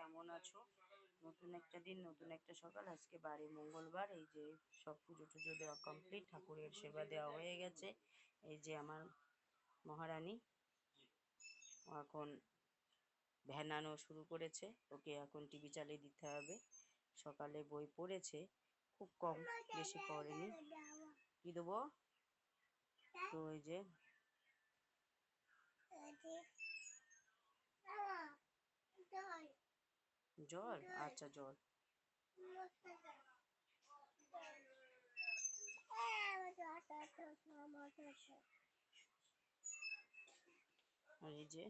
কেমন আছো? নতুন একটা দিন, নতুন একটা সকাল। আজকে বারে মঙ্গলবার। এই যে সব পুজো টুজো দেওয়া কমপ্লিট, ঠাকুরের সেবা দেওয়া হয়ে গেছে। এই যে আমার মহারানী এখন ভ্যানানো শুরু করেছে, ওকে এখন টিভি চালিয়ে দিতে হবে। সকালে বই পড়েছে, খুব কম, বেশি পড়েনি। কি দেবো? তো এই যে জল, আচ্ছা জল। আর এই যে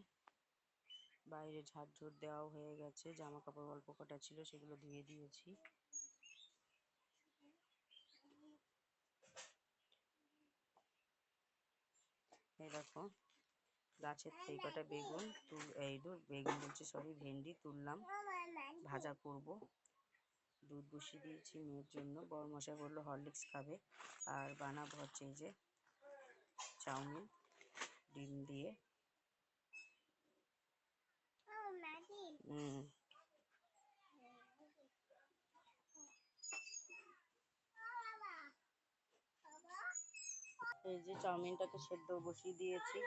বাইরে ঝাড় ঝোড় দেওয়াও হয়ে গেছে, জামা কাপড় অল্প কটা ছিল সেগুলো ধুয়ে দিয়েছি। এই দেখো গাছের থেকে কটা বেগুন বেগুন বলছি, সরি, ভেন্ডি তুললাম, ভাজা করব। দুধ বসিয়ে দিয়েছি মেয়ের জন্য, বড় মশাই বললো হরলিক্স খাবে। আর বানাবো হচ্ছে এই যে চাউমিন ডিম দিয়ে। এই যে চাউমিনটাকে সেদ্ধ বসিয়ে দিয়েছি।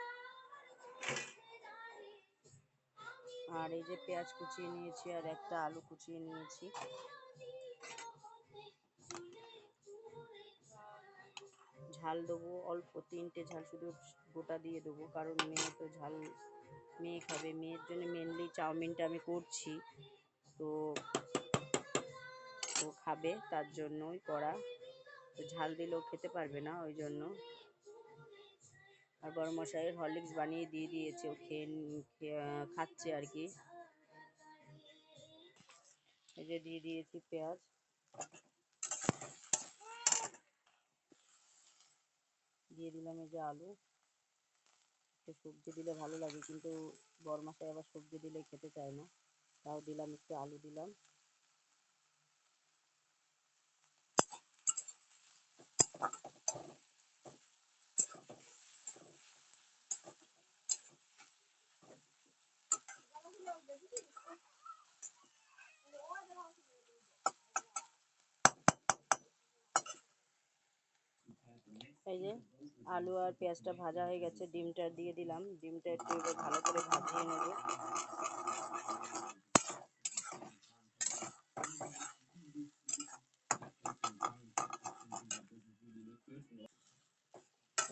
আর এই যে পেঁয়াজ কুচিয়ে নিয়েছি আর একটা আলু কুচিয়ে নিয়েছি। ঝাল দেবো অল্প, 3টে ঝাল শুধু গোটা দিয়ে দেবো, কারণ মেয়ে তো ঝাল মেয়ে খাবে। মেয়ের জন্য মেনলি চাউমিনটা আমি করছি, তো ও খাবে, তার জন্যই করা। তো ঝাল দিলেও খেতে পারবে না, ওই জন্য। আর বড় মশাইয়ের হরলিক্স বানিয়ে দিয়ে দিয়েছে, ও খাচ্ছে আর কি। এই যে দিয়ে দিয়েছি পেঁয়াজ, দিয়ে দিলাম এই যে আলু। একটু সবজি দিলে ভালো লাগে, কিন্তু বড় মশাই আবার সবজি দিলে খেতে চায় না, তাও দিলাম, একটু আলু দিলাম। এই যে আলু আর পেঁয়াজটা ভাজা হয়ে গেছে, ডিমটা দিয়ে দিলাম। ডিমটা একটু এবার ভালো করে ভাজিয়ে নেব।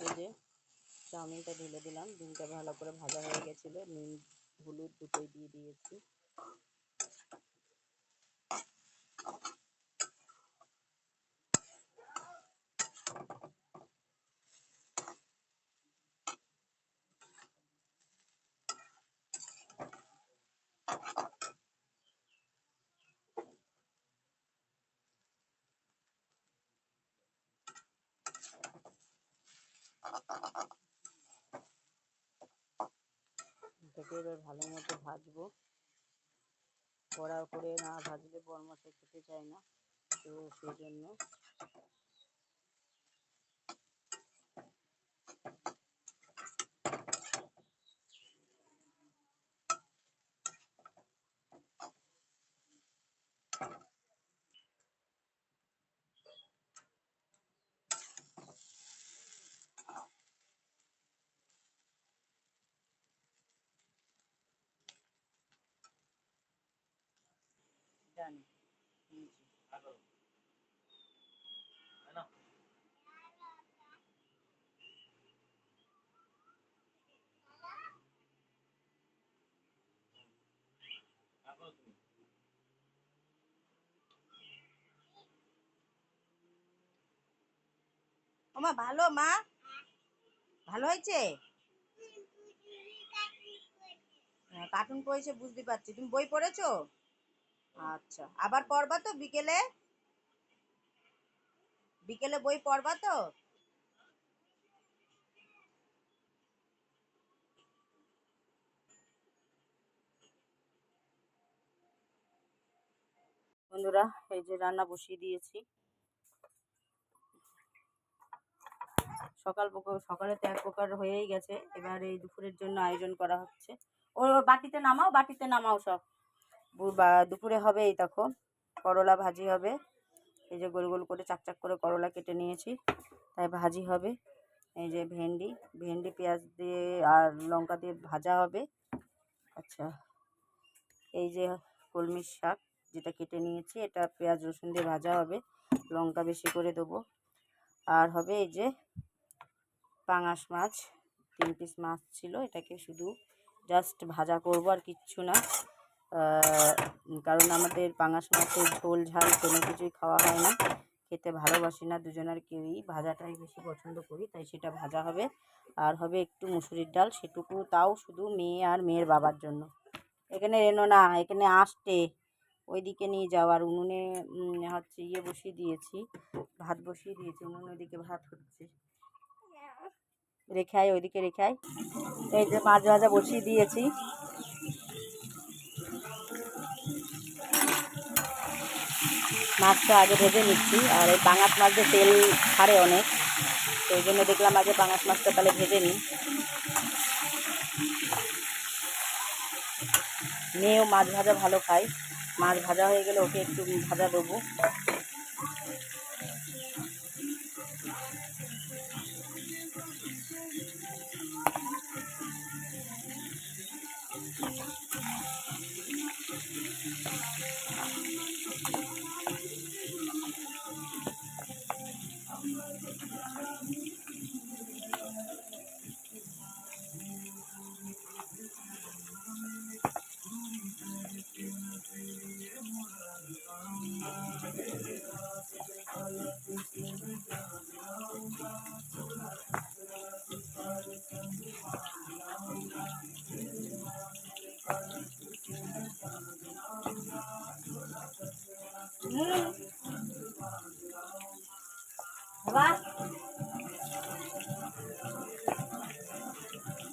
এই যে চাউমিনটা ঢেলে দিলাম, ডিমটা ভালো করে ভাজা হয়ে গেছিলো, নুন হলুদ দুটোই দিয়ে দিয়েছি। এটাকে এবার ভালো মতো ভাজবো। কড়া করে না ভাজলে বড় মশাই খেতে চায় না, তো সেই জন্য। জানি ওমা, ভালো মা, ভালো হয়েছে। কার্টুন পড়েছে বুঝতে পারছি, তুমি বই পড়েছো? আচ্ছা, আবার পড়বা তো বিকেলে? বিকেলে বই পড়বা তো? বন্ধুরা, এই যে রান্না বসিয়ে দিয়েছি। সকালে তো এক প্রকার হয়েই গেছে, এবার এই দুপুরের জন্য আয়োজন করা হচ্ছে। ও বাটিতে নামাও, বাটিতে নামাও সব। বা দুপুরে হবে এই দেখো করলা ভাজি হবে। এই যে গোল গোল করে চাক চাক করে করলা কেটে নিয়েছি, তাই ভাজি হবে। এই যে ভেন্ডি পেঁয়াজ দিয়ে আর লঙ্কা দিয়ে ভাজা হবে। আচ্ছা, এই যে কলমির শাক যেটা কেটে নিয়েছি, এটা পেঁয়াজ রসুন দিয়ে ভাজা হবে, লঙ্কা বেশি করে দেবো। আর হবে এই যে পাঙাশ মাছ, 3 পিস মাছ ছিল, এটাকে শুধু জাস্ট ভাজা করব আর কিচ্ছু না। কারণ আমাদের পাঙাশ মাছের ঝোল ঝাল কোনো কিছুই খাওয়া হয় না, খেতে ভালোবাসি না দুজনের কেউই, ভাজাটাই বেশি পছন্দ করি, তাই সেটা ভাজা হবে। আর হবে একটু মুসুরির ডাল, সেটুকু তাও শুধু মেয়ে আর মেয়ের বাবার জন্য। এখানে এনো না, এখানে আসতে ওইদিকে নিয়ে যাওয়ার উনুনে হচ্ছে বসিয়ে দিয়েছি, ভাত বসিয়ে দিয়েছি উনুনে, ওইদিকে ভাত হচ্ছে, রেখে আয় ওইদিকে রেখে আয়। এই যে মাছ ভাজা বসিয়ে দিয়েছি, মাছটা আগে ভেজে নিচ্ছি। আর এই পাঙাশ মাছ তেল ছাড়ে অনেক, তো ওই জন্য দেখলাম আগে পাঙাশ মাছটা তাহলে ভেজে নিই। মেয়েও মাছ ভাজা ভালো খায়, মাছ ভাজা হয়ে গেলে ওকে একটু ভাজা দেবো।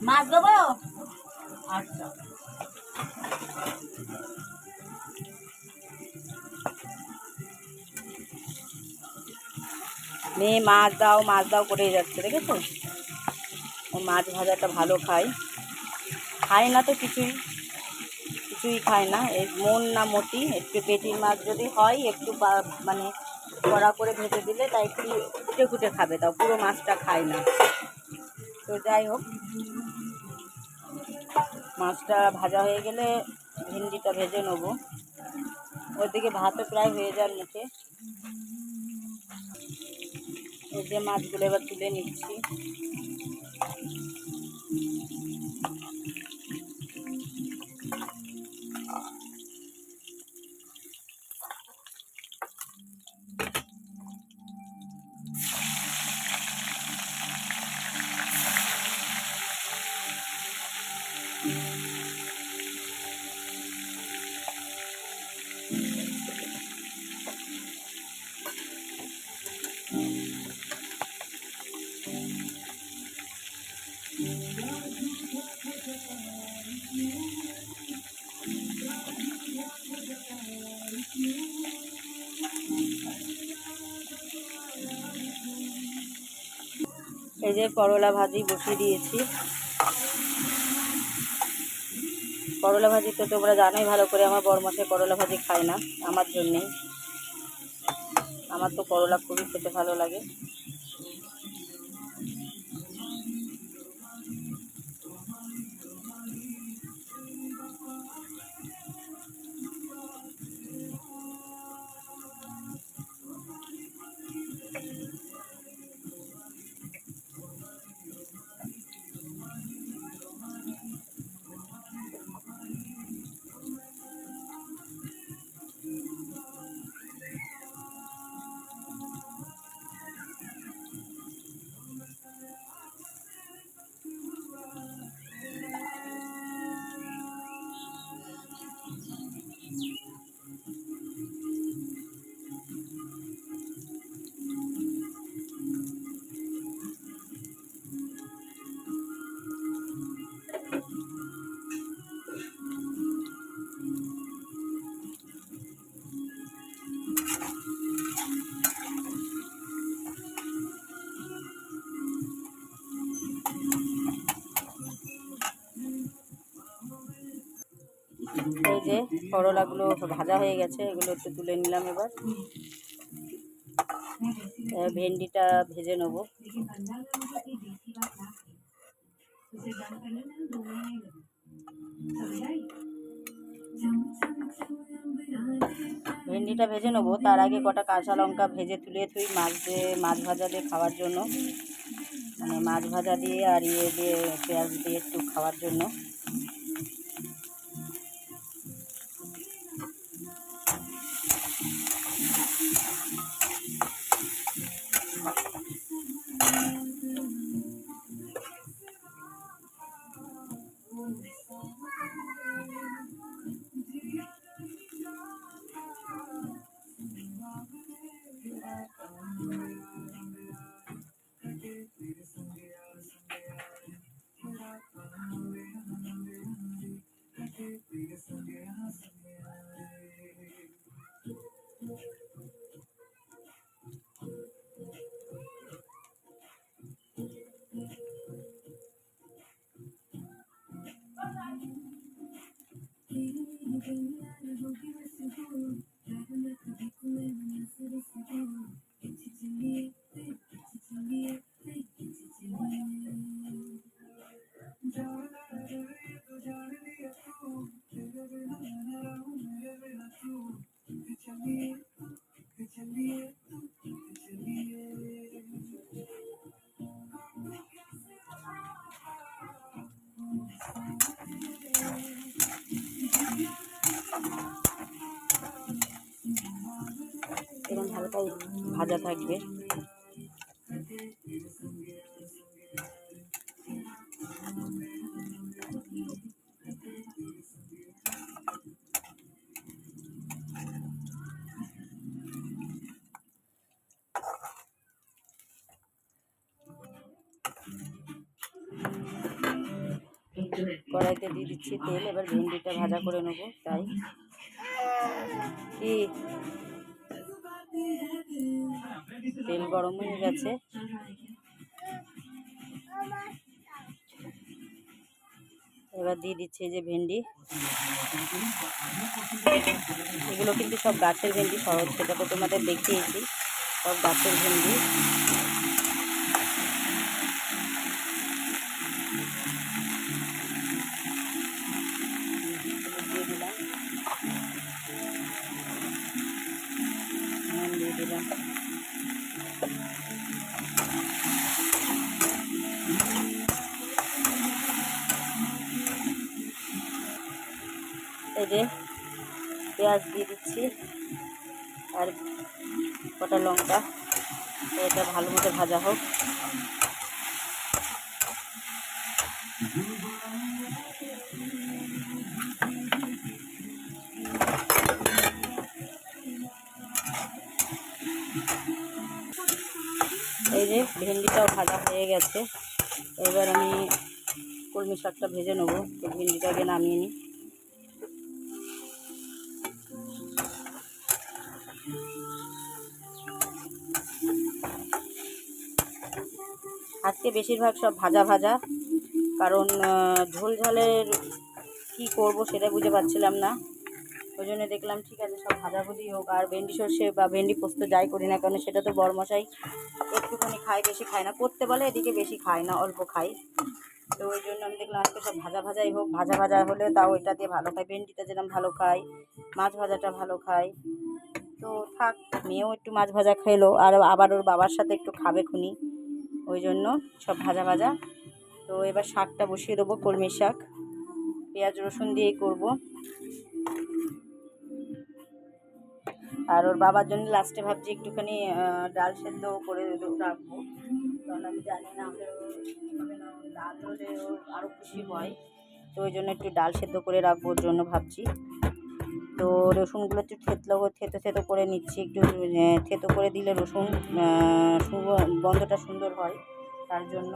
মাছ দেবো? আচ্ছা, মেয়ে মাছ দাও করেই যাচ্ছে, দেখেছো? ও মাছ ভাজাটা ভালো খায় না তো কিছুই খায় না, এই মন না মতি। একটু পেটির মাছ যদি হয় একটু মানে কড়া করে ভেজে দিলে তাই একটু কুটে কুটে খাবে, তাও পুরো মাছটা খায় না। তো যাই হোক, মাছটা ভাজা হয়ে গেলে ভেন্ডিটা ভেজে নেবো। ওইদিকে ভাতও প্রায় হয়ে যাওয়ার মুখে। এই যে মাছগুলো এবার তুলে নিচ্ছি। এই যে করলা ভাজি বসিয়ে দিয়েছি। করলা ভাজি তো তোমরা জানোই ভালো করে, আমার বড়মশাই করলা ভাজি খায় না, আমার জন্যেই। আমার তো করলা খুবই খেতে ভালো লাগে। যে করলাগুলো ভাজা হয়ে গেছে, এগুলো একটু তুলে নিলাম। এবার ভেন্ডিটা ভেজে নেব। ভেন্ডিটা ভেজে নেবো, তার আগে কটা কাঁচা লঙ্কা ভেজে তুলে থুই মাছ ভাজা দিয়ে খাওয়ার জন্য, মানে মাছ ভাজা দিয়ে আর দিয়ে পেঁয়াজ দিয়ে একটু খাওয়ার জন্য। এরকম হালকা ভাজা থাকবে। কড়াইতে দিয়ে দিচ্ছি তেল, এবার ভেন্ডিটা ভাজা করে নেবো। তাই কি তেল গরম হয়ে গেছে, এবার দিয়ে দিচ্ছি যে ভেন্ডি। এগুলো কিন্তু সব গাছের ভেন্ডি, সহজ, সেটা তো তোমাদের দেখিয়েছি, সব গাছের ভেন্ডি। দিয়ে দিলাম, দিয়ে দিলাম। এই যে পেঁয়াজ দিয়ে দিচ্ছি আর কটা লঙ্কা, এটা ভালো মতো ভাজা হোক। এই যে ভেন্ডিটাও ভাজা হয়ে গেছে, এবার আমি কলমি শাকটা ভেজে নেবো। তো ভেন্ডিটাকে নামিয়ে নিই। আজকে বেশিরভাগ সব ভাজা ভাজা, কারণ ঝোল ঝালের কী করবো সেটা বুঝে পাচ্ছিলাম না, ওই জন্য দেখলাম ঠিক আছে সব ভাজাভুজি হোক। আর ভেন্ডি সর্ষে বা ভেন্ডি পোস্ত যাই করি না কেন, সেটা তো বড়মশাই একটুখানি খায়, বেশি খায় না। করতে বলে এদিকে বেশি খায় না, অল্প খাই। তো ওই জন্য আমি দেখলাম আজকে সব ভাজা ভাজাই হোক। ভাজা ভাজা হলে তাও ওইটা দিয়ে ভালো খায়, ভেন্ডিটা যেরকম ভালো খায়, মাছ ভাজাটা ভালো খায়। তো থাক, মেয়েও একটু মাছ ভাজা খেলো, আর আবার ওর বাবার সাথে একটু খাবে খুনি, ওই জন্য সব ভাজা ভাজা। তো এবার শাকটা বসিয়ে দেবো, কলমির শাক, পেঁয়াজ রসুন দিয়েই করব। আর ওর বাবার জন্য লাস্টে ভাবছি একটুখানি ডাল সেদ্ধ করে রাখবো, কারণ আমি জানি না হলে ডাল হলে ওর আরও খুশি হয়। তো ওই জন্য একটু ডাল সেদ্ধ করে রাখবো ওর জন্য ভাবছি। তো রসুনগুলো একটু থেতো করে নিচ্ছি, একটু থেতো করে দিলে রসুন গন্ধটা সুন্দর হয়, তার জন্য।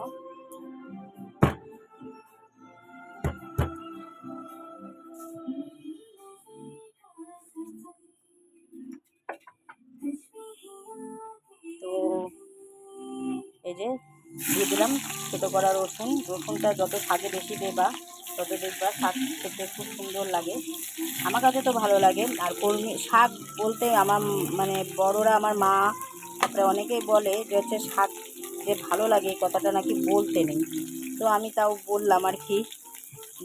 তো এই যে দিয়ে দিলাম থেতো করা রসুনটা যত শাকে বেশি দেবা তো দেখবা শাক খেতে খুব সুন্দর লাগে, আমার কাছে তো ভালো লাগে। আর কলমি শাক বলতে আমার মানে বড়রা, আমার মা, তারপরে অনেকেই বলে যে হচ্ছে শাক যে ভালো লাগে এই কথাটা নাকি বলতে নেই। তো আমি তাও বললাম আর কি,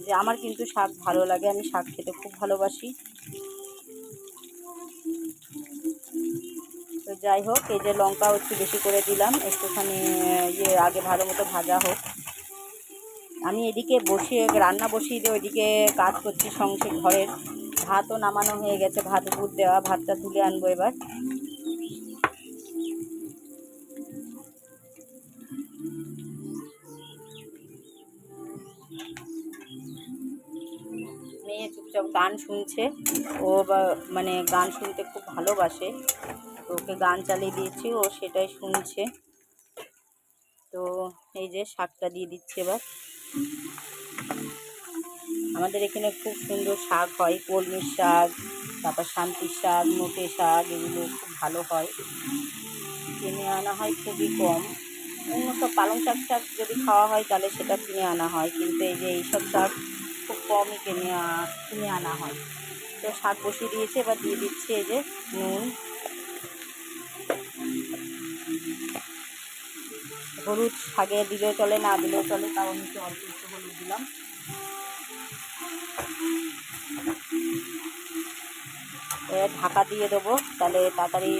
যে আমার কিন্তু শাক ভালো লাগে, আমি শাক খেতে খুব ভালোবাসি। তো যাই হোক, এই যে লঙ্কাও একটু বেশি করে দিলাম, একটুখানি আগে ভালো মতো ভাজা হোক। আমি এদিকে রান্না বসিয়ে দিয়ে ওইদিকে কাজ করছি ঘরের। ভাতও নামানো হয়ে গেছে, ভাত উপর দেওয়া, ভাতটা তুলে আনবো এবার। মেয়ে চুপচাপ গান শুনছে, ও মানে গান শুনতে খুব ভালোবাসে, তো ওকে গান চালিয়ে দিয়েছি, ও সেটাই শুনছে। তো এই যে শাকটা দিয়ে দিচ্ছে এবার। আমাদের এখানে খুব সুন্দর শাক হয়, কলমির শাক, তারপর শান্তির শাক, নোটে শাক, এগুলো খুব ভালো হয়, কিনে আনা হয় খুবই কম। অন্য সব পালং শাক যদি খাওয়া হয় তাহলে সেটা কিনে আনা হয়, কিন্তু এই যে এইসব শাক খুব কমই কিনে আনা হয়। তো শাক বসিয়ে দিয়েছে, এবার দিয়ে দিচ্ছে এই যে নুন, হলুদ শাকে দিলেও চলে, না দিলেও চলে, তাও আমি অল্প একটু হলুদ দিলাম। ঢাকা দিয়ে দেবো, তাহলে তাড়াতাড়ি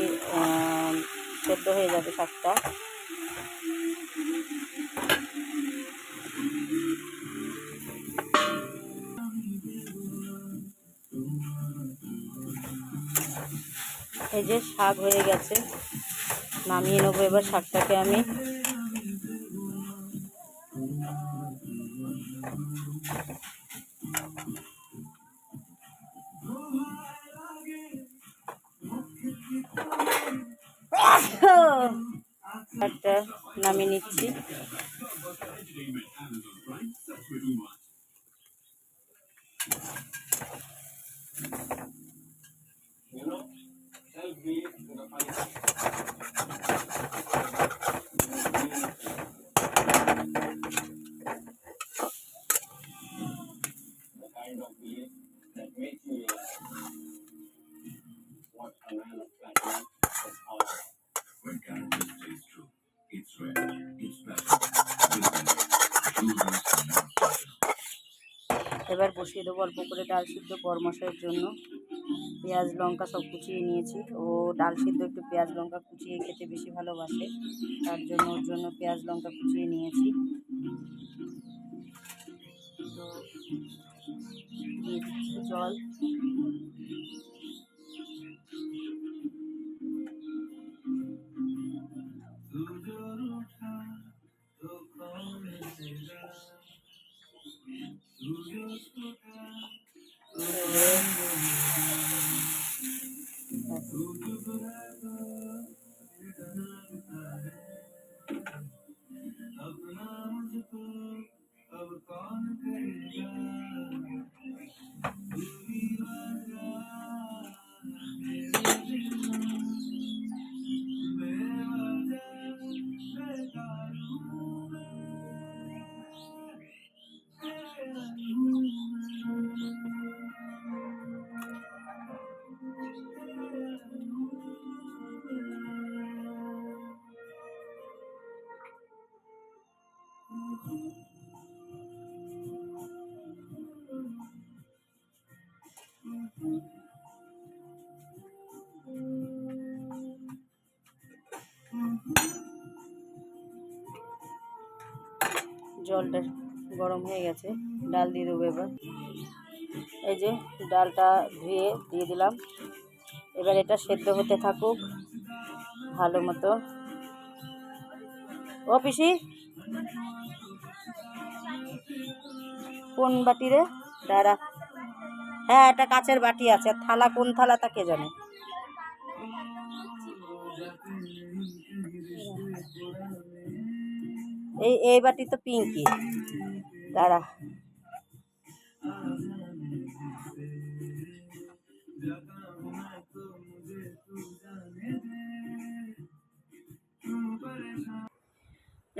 সেদ্ধ হয়ে যাবে শাকটা। এই যে শাক হয়ে গেছে, নামিয়ে নেবো এবার শাকটাকে আমি। শাকটা নামিয়ে নিচ্ছি। এবার বসিয়ে দেবো অল্প করে ডাল সিদ্ধ বড় মশাইয়ের জন্য। পেঁয়াজ লঙ্কা সব কুচিয়ে নিয়েছি, ও ডাল সিদ্ধ একটু পেঁয়াজ লঙ্কা কুচিয়ে খেতে বেশি ভালোবাসে, তার জন্য ওর জন্য পেঁয়াজ লঙ্কা কুচিয়ে নিয়েছি। তো দিয়ে দিচ্ছি জল। জলটা গরম হয়ে গেছে, ডাল দিয়ে দেবো এবার। এই যে ডালটা ধুয়ে দিয়ে দিলাম, এবার এটা সেদ্ধ হতে থাকুক ভালো মতো। ও পিসি, কোন বাটি রে? দাঁড়া, হ্যাঁ একটা কাচের বাটি আছে, থালা কোন থালা তা কে জানে। এই বাটি তো পিঙ্কি, দাঁড়া।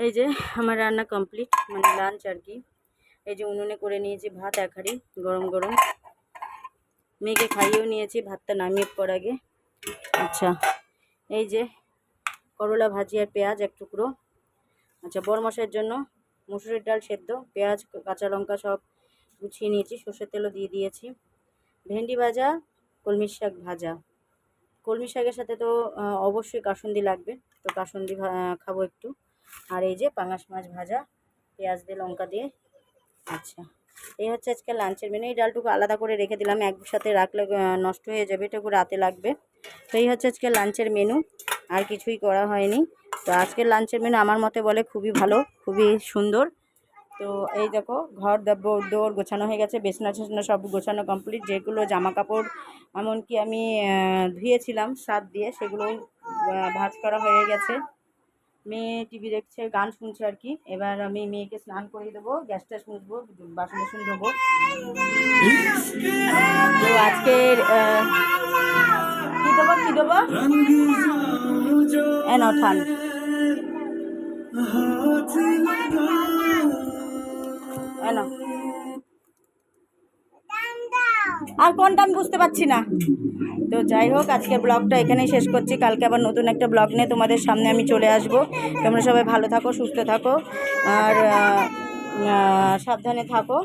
এই যে আমার রান্না কমপ্লিট, মানে লাঞ্চ আর কি। এই যে উনুনে করে নিয়েছি ভাত এক হাঁড়ি গরম গরম, মেয়েকে খাইয়েও নিয়েছি ভাতটা নামিয়ে পর আগে। আচ্ছা, এই যে করলা ভাজি আর পেঁয়াজ এক টুকরো। আচ্ছা, বড়মশাইয়ের জন্য মুসুরির ডাল সেদ্ধ, পেঁয়াজ কাঁচা লঙ্কা সব গুছিয়ে নিয়েছি, সর্ষের তেলও দিয়ে দিয়েছি। ভেন্ডি ভাজা, কলমি শাক ভাজা। কলমি শাকের সাথে তো অবশ্যই কাসুন্দি লাগবে, তো কাসুন্দি খাবো একটু। আর এই যে পাঙাশ মাছ ভাজা পেঁয়াজ দিয়ে লঙ্কা দিয়ে। আচ্ছা, এই হচ্ছে আজকে লাঞ্চের মেনু। এই ডালটুকু আলাদা করে রেখে দিলাম, একসাথে রাখলে নষ্ট হয়ে যাবে, এটুকু রাতে লাগবে। তো এই হচ্ছে আজকে লাঞ্চের মেনু, আর কিছুই করা হয়নি। তো আজকের লাঞ্চের মেনু আমার মতে বলে খুবই ভালো, খুবই সুন্দর। তো এই দেখো ঘর দৌড় গোছানো হয়ে গেছে, বিছানা টিছানা সব গোছানো কমপ্লিট। যেগুলো জামা কাপড় এমনকি আমি ধুয়েছিলাম সার্ফ দিয়ে, সেগুলো ভাঁজ করা হয়ে গেছে। মেয়ে টিভি দেখছে, গান শুনছে আর কি। এবার আমি মেয়েকে স্নান করিয়ে দেবো, গ্যাস ট্যাস মুছবো, বাসন বাসন ধোবো। তো আজকের কি দেবো ঠান আর কোনটা আমি বুঝতে পারছি না। তো যাই হোক, আজকের ব্লগটা এখানেই শেষ করছি। কালকে আবার নতুন একটা ব্লগ নিয়ে তোমাদের সামনে আমি চলে আসব। তোমরা সবাই ভালো থাকো, সুস্থ থাকো, আর সাবধানে থাকো।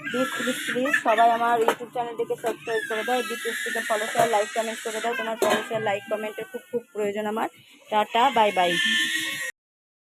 প্লিজ প্লিজ প্লিজ সবাই আমার ইউটিউব চ্যানেলটিকে সাবস্ক্রাইব করে দাও, ডিপিএসটিকে ফলো শেয়ার লাইক কমেন্ট করে দাও। তোমার ফলো শেয়ার লাইক কমেন্টের খুব খুব প্রয়োজন আমার। Tata, bye bye.